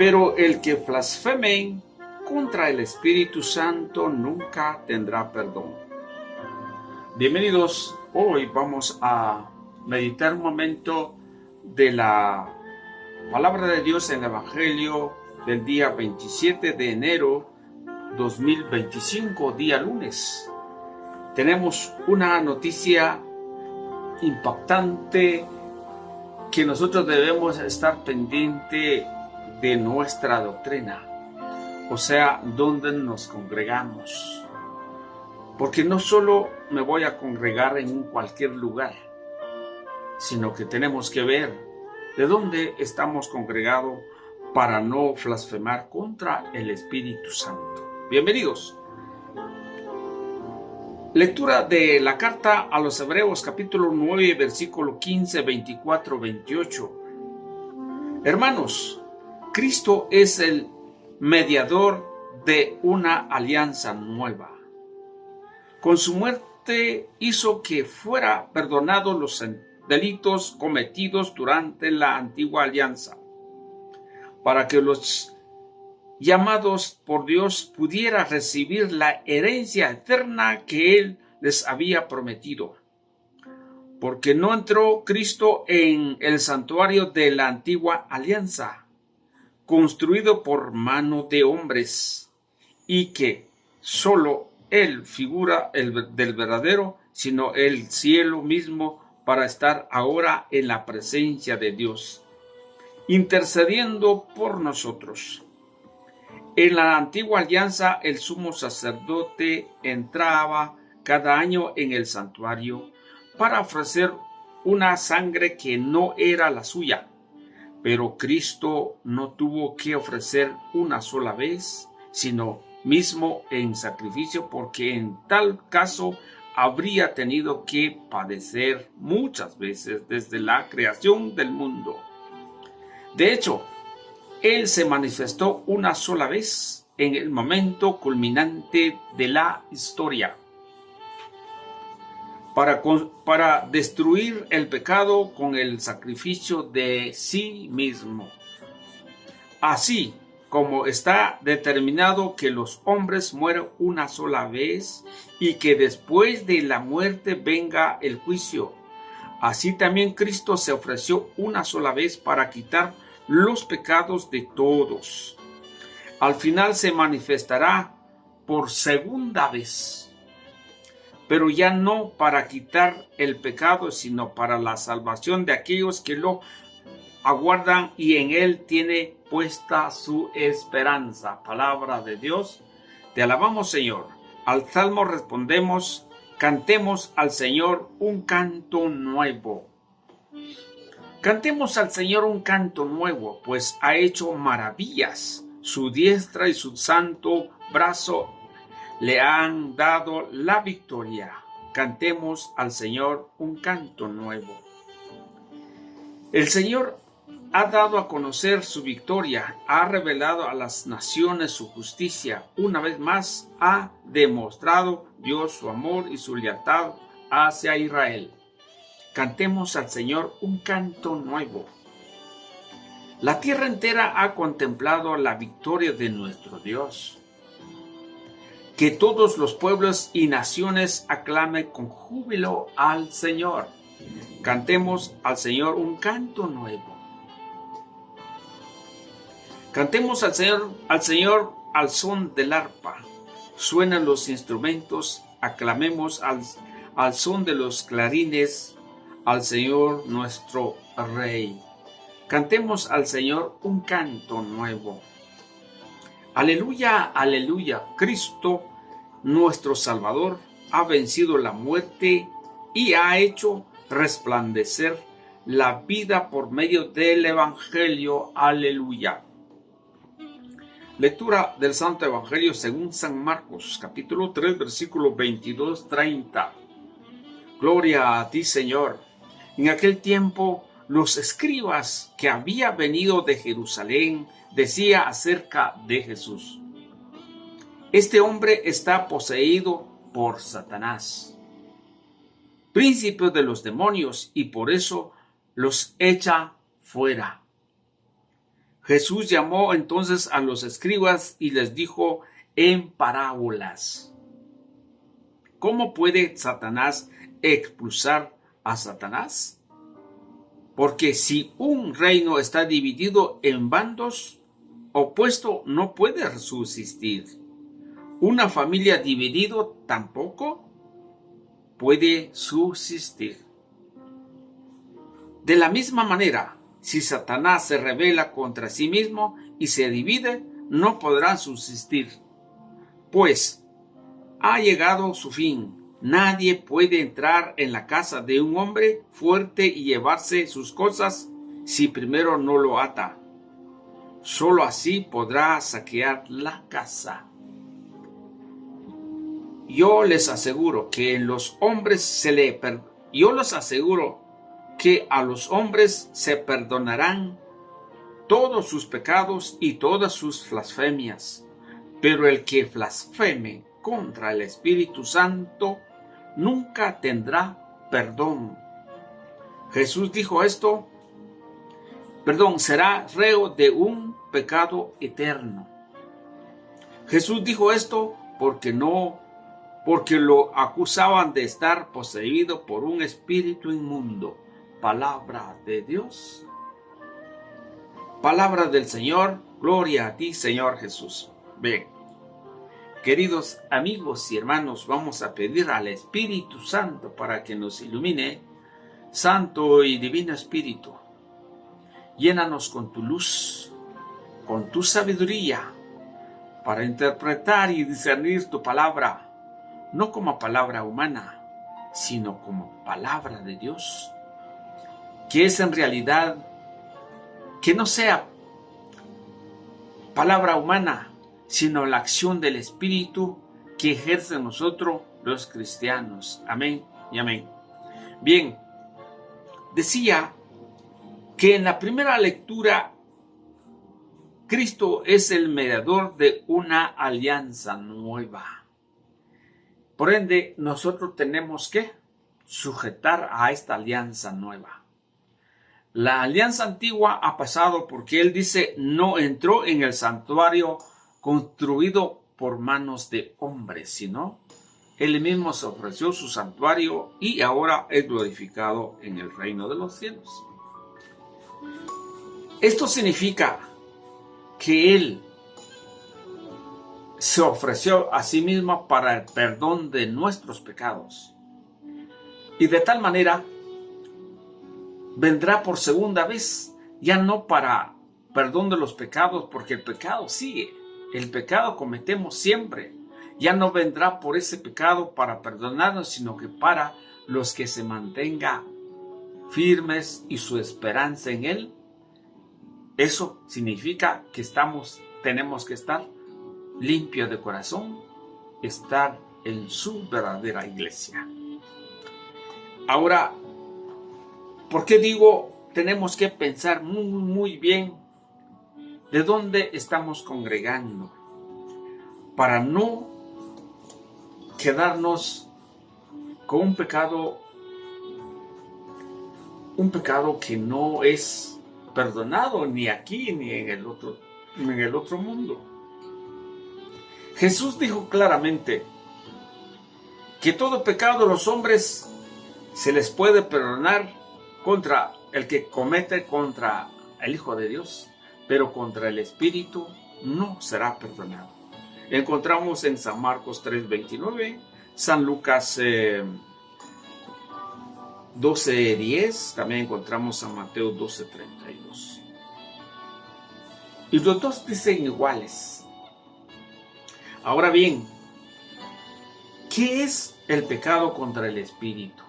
Pero el que blasfeme contra el Espíritu Santo nunca tendrá perdón. Bienvenidos, hoy vamos a meditar un momento de la palabra de Dios en el Evangelio del día 27 de enero 2025, día lunes. Tenemos una noticia impactante que nosotros debemos estar pendiente de nuestra doctrina, o sea, donde nos congregamos. Porque no solo me voy a congregar en cualquier lugar, sino que tenemos que ver de dónde estamos congregados para no blasfemar contra el Espíritu Santo. Bienvenidos. Lectura de la carta a los Hebreos, capítulo 9, versículo 15, 24, 28. Hermanos, Cristo es el mediador de una alianza nueva. Con su muerte hizo que fuera perdonados los delitos cometidos durante la antigua alianza, para que los llamados por Dios pudieran recibir la herencia eterna que Él les había prometido. Porque no entró Cristo en el santuario de la antigua alianza, construido por mano de hombres, y que solo Él figura del verdadero, sino el cielo mismo, para estar ahora en la presencia de Dios, intercediendo por nosotros. En la antigua alianza, el sumo sacerdote entraba cada año en el santuario para ofrecer una sangre que no era la suya. Pero Cristo no tuvo que ofrecer una sola vez, sino mismo en sacrificio, porque en tal caso habría tenido que padecer muchas veces desde la creación del mundo. De hecho, Él se manifestó una sola vez en el momento culminante de la historia para destruir el pecado con el sacrificio de sí mismo. Así como está determinado que los hombres mueran una sola vez y que después de la muerte venga el juicio, así también Cristo se ofreció una sola vez para quitar los pecados de todos. Al final se manifestará por segunda vez, pero ya no para quitar el pecado, sino para la salvación de aquellos que lo aguardan y en Él tiene puesta su esperanza. Palabra de Dios. Te alabamos, Señor. Al salmo respondemos: cantemos al Señor un canto nuevo. Cantemos al Señor un canto nuevo, pues ha hecho maravillas. Su diestra y su santo brazo le han dado la victoria. Cantemos al Señor un canto nuevo. El Señor ha dado a conocer su victoria, ha revelado a las naciones su justicia. Una vez más ha demostrado Dios su amor y su lealtad hacia Israel. Cantemos al Señor un canto nuevo. La tierra entera ha contemplado la victoria de nuestro Dios. Que todos los pueblos y naciones aclamen con júbilo al Señor. Cantemos al Señor un canto nuevo. Cantemos al Señor al son del arpa. Suenan los instrumentos, aclamemos al son de los clarines al Señor nuestro Rey. Cantemos al Señor un canto nuevo. Aleluya, aleluya. Cristo, nuestro Salvador, ha vencido la muerte y ha hecho resplandecer la vida por medio del Evangelio. Aleluya. Lectura del Santo Evangelio según San Marcos, capítulo 3, versículo 22-30. Gloria a ti, Señor. En aquel tiempo, los escribas que habían venido de Jerusalén decían acerca de Jesús: este hombre está poseído por Satanás, príncipe de los demonios, y por eso los echa fuera. Jesús llamó entonces a los escribas y les dijo en parábolas: ¿cómo puede Satanás expulsar a Satanás? Porque si un reino está dividido en bandos, opuesto no puede subsistir. Una familia dividida tampoco puede subsistir. De la misma manera, si Satanás se rebela contra sí mismo y se divide, no podrán subsistir, pues ha llegado su fin. Nadie puede entrar en la casa de un hombre fuerte y llevarse sus cosas si primero no lo ata. Solo así podrá saquear la casa. Yo les aseguro que a los hombres se perdonarán todos sus pecados y todas sus blasfemias, pero el que blasfeme contra el Espíritu Santo nunca tendrá perdón. Jesús dijo esto, será reo de un pecado eterno. Jesús dijo esto porque lo acusaban de estar poseído por un espíritu inmundo. Palabra de Dios. Palabra del Señor. Gloria a ti, Señor Jesús. Bien, queridos amigos y hermanos, vamos a pedir al Espíritu Santo para que nos ilumine. Santo y Divino Espíritu, llénanos con tu luz, con tu sabiduría, para interpretar y discernir tu palabra, no como palabra humana, sino como palabra de Dios, que es en realidad, que no sea palabra humana, sino la acción del Espíritu que ejerce en nosotros los cristianos. Amén y amén. Bien, decía que en la primera lectura Cristo es el mediador de una alianza nueva. Por ende, nosotros tenemos que sujetar a esta alianza nueva. La alianza antigua ha pasado porque Él dice no entró en el santuario construido por manos de hombres, sino Él mismo se ofreció su santuario y ahora es glorificado en el reino de los cielos. Esto significa que Él se ofreció a sí mismo para el perdón de nuestros pecados. Y de tal manera vendrá por segunda vez, ya no para perdón de los pecados, porque el pecado sigue. El pecado cometemos siempre. Ya no vendrá por ese pecado para perdonarnos, sino que para los que se mantengan firmes y su esperanza en Él. Eso significa que tenemos que estar limpios de corazón, estar en su verdadera iglesia. Ahora, ¿por qué digo tenemos que pensar muy bien de dónde estamos congregando? Para no quedarnos con un pecado que no es perdonado ni aquí ni en el otro mundo. Jesús dijo claramente que todo pecado a los hombres se les puede perdonar contra el que comete contra el Hijo de Dios, pero contra el Espíritu no será perdonado. Encontramos en San Marcos 3:29, San Lucas 12:10, también encontramos San Mateo 12:32. Y los dos dicen iguales. Ahora bien, ¿qué es el pecado contra el Espíritu?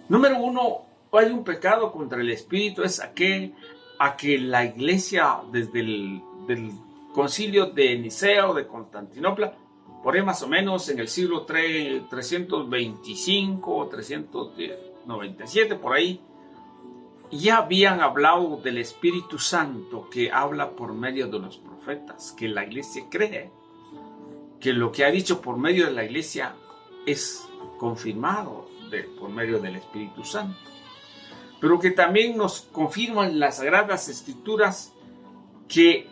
Número uno, hay un pecado contra el Espíritu, es a que la iglesia desde el concilio de Nicea o de Constantinopla, por ahí más o menos en el siglo 325 o 397, por ahí, ya habían hablado del Espíritu Santo que habla por medio de los profetas, que la iglesia cree, que lo que ha dicho por medio de la iglesia es confirmado por medio del Espíritu Santo. pero que también nos confirman las Sagradas Escrituras que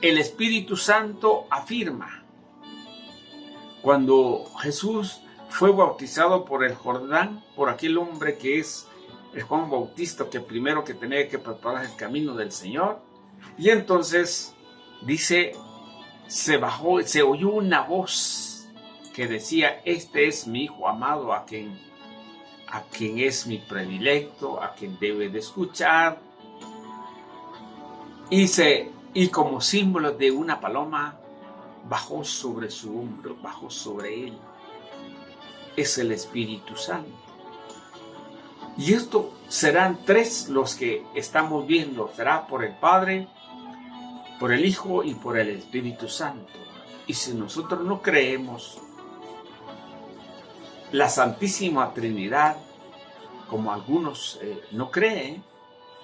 el Espíritu Santo afirma. Cuando Jesús fue bautizado por el Jordán, por aquel hombre que es el Juan Bautista, que primero que tenía que preparar el camino del Señor, y entonces dice, se oyó una voz que decía, este es mi Hijo amado, a quien es mi predilecto, a quien debe de escuchar. Y como símbolo de una paloma, bajó sobre su hombro, bajó sobre él. Es el Espíritu Santo. Y esto serán tres los que estamos viendo. Será por el Padre, por el Hijo y por el Espíritu Santo. Y si nosotros no creemos la Santísima Trinidad, como algunos no creen,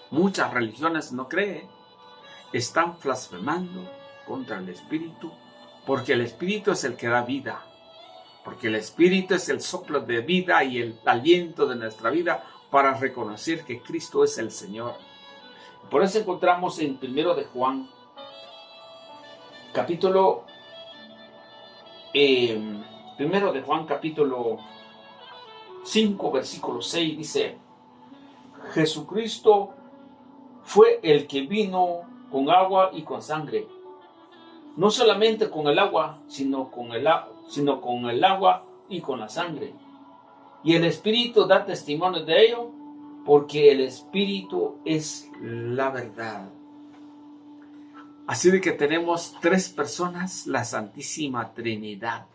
muchas religiones no creen, están blasfemando contra el Espíritu, porque el Espíritu es el que da vida, porque el Espíritu es el soplo de vida y el aliento de nuestra vida para reconocer que Cristo es el Señor. Por eso encontramos en 1 de Juan, capítulo 5, versículo 6, dice, Jesucristo fue el que vino con agua y con sangre. No solamente con el agua, sino con el agua y con la sangre. Y el Espíritu da testimonio de ello, porque el Espíritu es la verdad. Así de que tenemos tres personas, la Santísima Trinidad.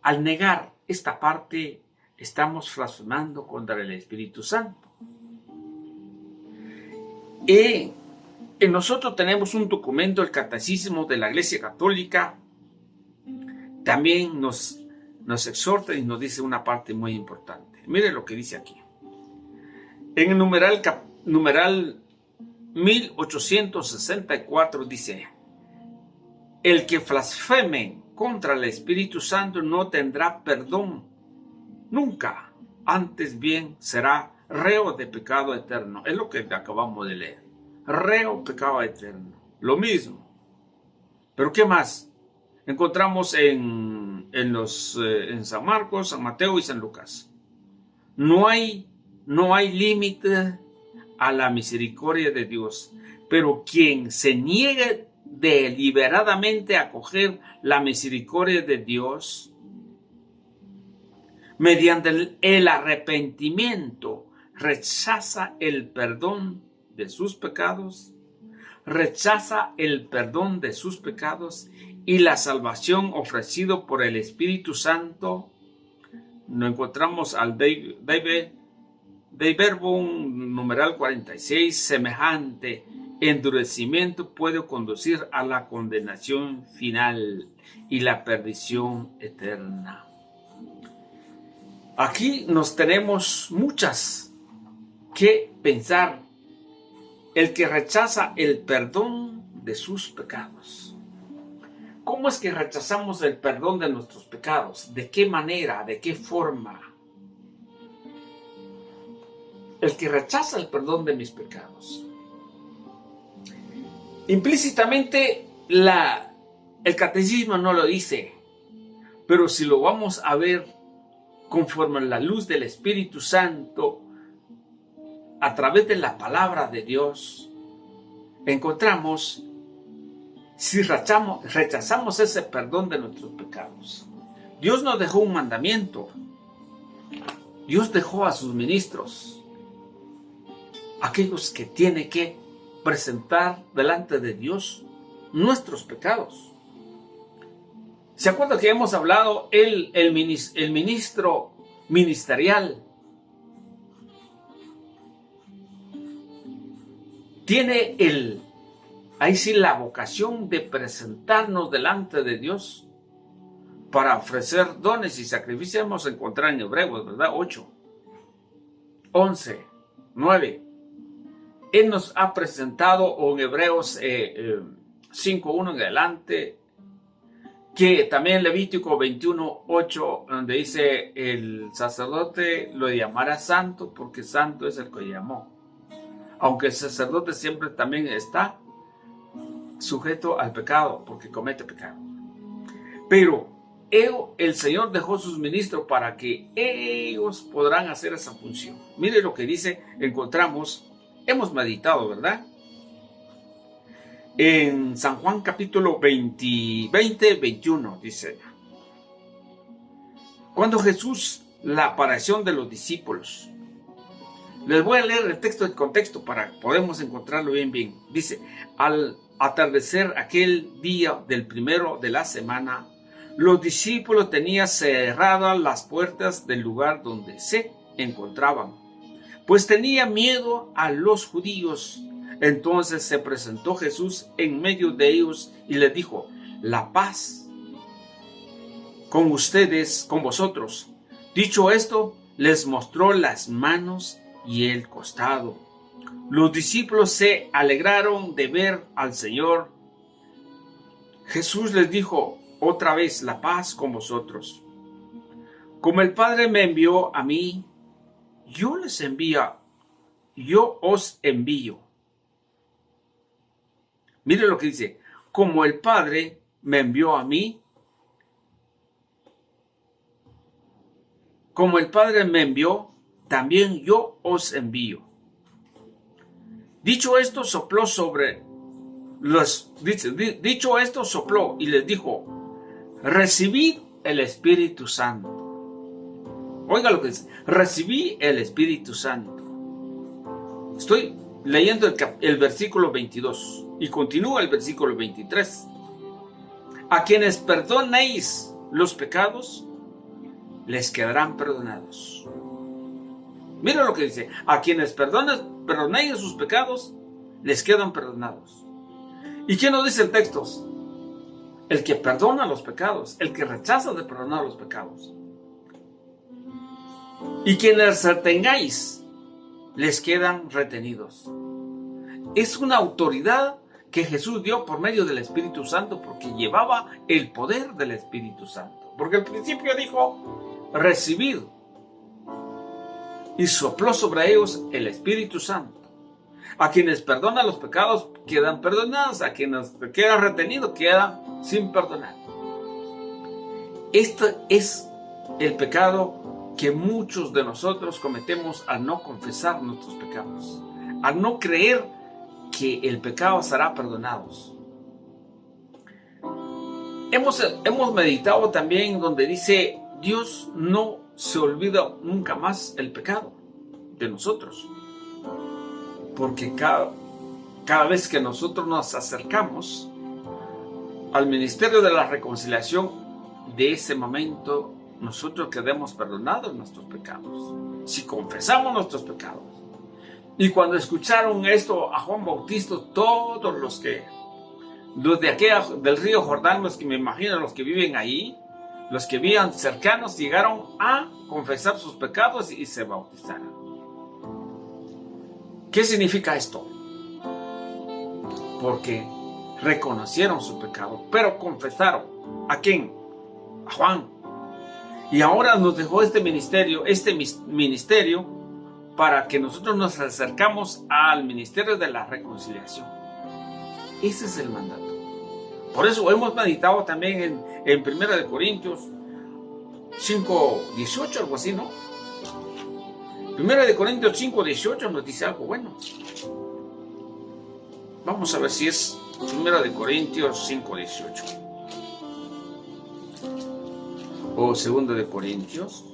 Al negar esta parte, estamos blasfemando contra el Espíritu Santo. Y nosotros tenemos un documento, el Catecismo de la Iglesia Católica, también nos exhorta y nos dice una parte muy importante. Mire lo que dice aquí. En el numeral 1864 dice, el que blasfeme contra el Espíritu Santo no tendrá perdón nunca, antes bien será reo de pecado eterno. Es lo que acabamos de leer. Reo, pecado eterno. Lo mismo. Pero ¿qué más? Encontramos en San Marcos, San Mateo y San Lucas. No hay límite a la misericordia de Dios. Pero quien se niegue deliberadamente a acoger la misericordia de Dios, mediante el arrepentimiento, rechaza el perdón de sus pecados, y la salvación ofrecido por el Espíritu Santo. Nos encontramos al Dei Verbum numeral 46, semejante endurecimiento puede conducir a la condenación final y la perdición eterna. Aquí nos tenemos muchas que pensar. El que rechaza el perdón de sus pecados. ¿Cómo es que rechazamos el perdón de nuestros pecados? ¿De qué manera? ¿De qué forma? El que rechaza el perdón de mis pecados. Implícitamente el catecismo no lo dice, pero si lo vamos a ver conforme a la luz del Espíritu Santo, a través de la palabra de Dios, encontramos si rechazamos ese perdón de nuestros pecados. Dios nos dejó un mandamiento. Dios dejó a sus ministros, aquellos que tienen que presentar delante de Dios nuestros pecados. ¿Se acuerdan que hemos hablado el ministro ministerial? Tiene ahí sí la vocación de presentarnos delante de Dios para ofrecer dones y sacrificios. Hemos encontrado en Hebreos, ¿verdad? 8, 11, 9. Él nos ha presentado, o en Hebreos 5:1 en adelante, Que también Levítico 21:8, donde dice el sacerdote lo llamará santo porque santo es el que llamó. Aunque el sacerdote siempre también está sujeto al pecado porque comete pecado. Pero el Señor dejó sus ministros para que ellos podrán hacer esa función. Mire lo que dice, hemos meditado, ¿verdad? En San Juan capítulo 20:21 dice: cuando Jesús, la aparición de los discípulos. Les voy a leer el texto del contexto para que podamos encontrarlo bien. Dice: al atardecer aquel día del primero de la semana, los discípulos tenían cerradas las puertas del lugar donde se encontraban, pues tenía miedo a los judíos. Entonces se presentó Jesús en medio de ellos y les dijo: la paz con ustedes, con vosotros. Dicho esto, les mostró las manos y el costado. Los discípulos se alegraron de ver al Señor. Jesús les dijo otra vez: la paz con vosotros. Como el Padre me envió a mí, yo os envío. Mire lo que dice: como el Padre me envió a mí, como el Padre me envió, también yo os envío. Dicho esto, sopló y les dijo: recibid el Espíritu Santo. Oiga lo que dice: recibí el Espíritu Santo. Estoy leyendo el versículo 22 y continúa el versículo 23. A quienes perdonéis los pecados, les quedarán perdonados. Mira lo que dice: a quienes perdonéis sus pecados, les quedan perdonados. ¿Y quién nos dice el texto? El que perdona los pecados, el que rechaza de perdonar los pecados. Y quienes retengáis, les quedan retenidos. Es una autoridad que Jesús dio por medio del Espíritu Santo, porque llevaba el poder del Espíritu Santo. Porque al principio dijo: recibid, y sopló sobre ellos el Espíritu Santo. A quienes perdonan los pecados quedan perdonados, a quienes quedan retenidos quedan sin perdonar. Este es el pecado que muchos de nosotros cometemos al no confesar nuestros pecados, al no creer que el pecado será perdonado. Hemos meditado también donde dice: Dios no se olvida nunca más el pecado de nosotros, porque cada vez que nosotros nos acercamos al ministerio de la reconciliación, de ese momento nosotros quedemos perdonados nuestros pecados, si confesamos nuestros pecados. Y cuando escucharon esto a Juan Bautista, todos los de aquella del río Jordán, los que me imagino, los que viven ahí, los que vivían cercanos, llegaron a confesar sus pecados y se bautizaron. ¿Qué significa esto? Porque reconocieron su pecado, pero confesaron. ¿A quién? A Juan. Y ahora nos dejó este ministerio para que nosotros nos acercamos al ministerio de la reconciliación. Ese es el mandato. Por eso hemos meditado también en 1 Corintios 5:18, algo así, ¿no? 1 Corintios 5:18 nos dice algo bueno. Vamos a ver si es 1 Corintios 5:18 o 2 Corintios.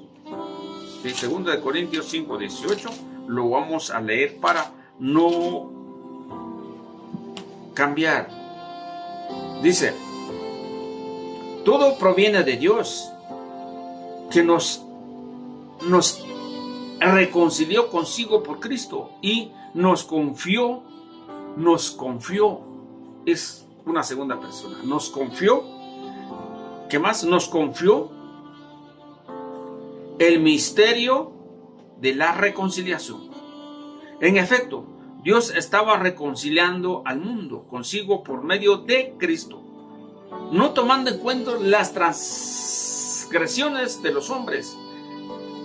Sí, 2 Corintios 5:18 lo vamos a leer para no cambiar. Dice: todo proviene de Dios, que nos reconcilió consigo por Cristo y nos confió, es una segunda persona, nos confió, ¿qué más? Nos confió el misterio de la reconciliación. En efecto, Dios estaba reconciliando al mundo consigo por medio de Cristo, no tomando en cuenta las transgresiones de los hombres,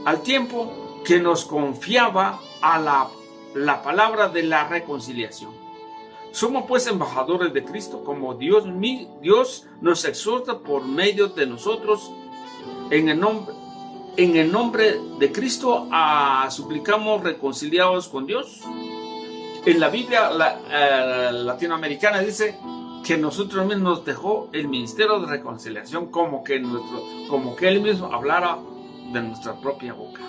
al tiempo que nos confiaba a la palabra de la reconciliación. Somos pues embajadores de Cristo, como Dios nos exhorta por medio de nosotros, en el nombre de Cristo, suplicamos reconciliados con Dios. En la Biblia latinoamericana dice que nosotros mismos nos dejó el ministerio de reconciliación, como que Él mismo hablara de nuestra propia boca.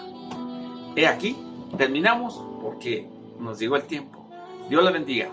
He aquí, terminamos porque nos llegó el tiempo. Dios le bendiga.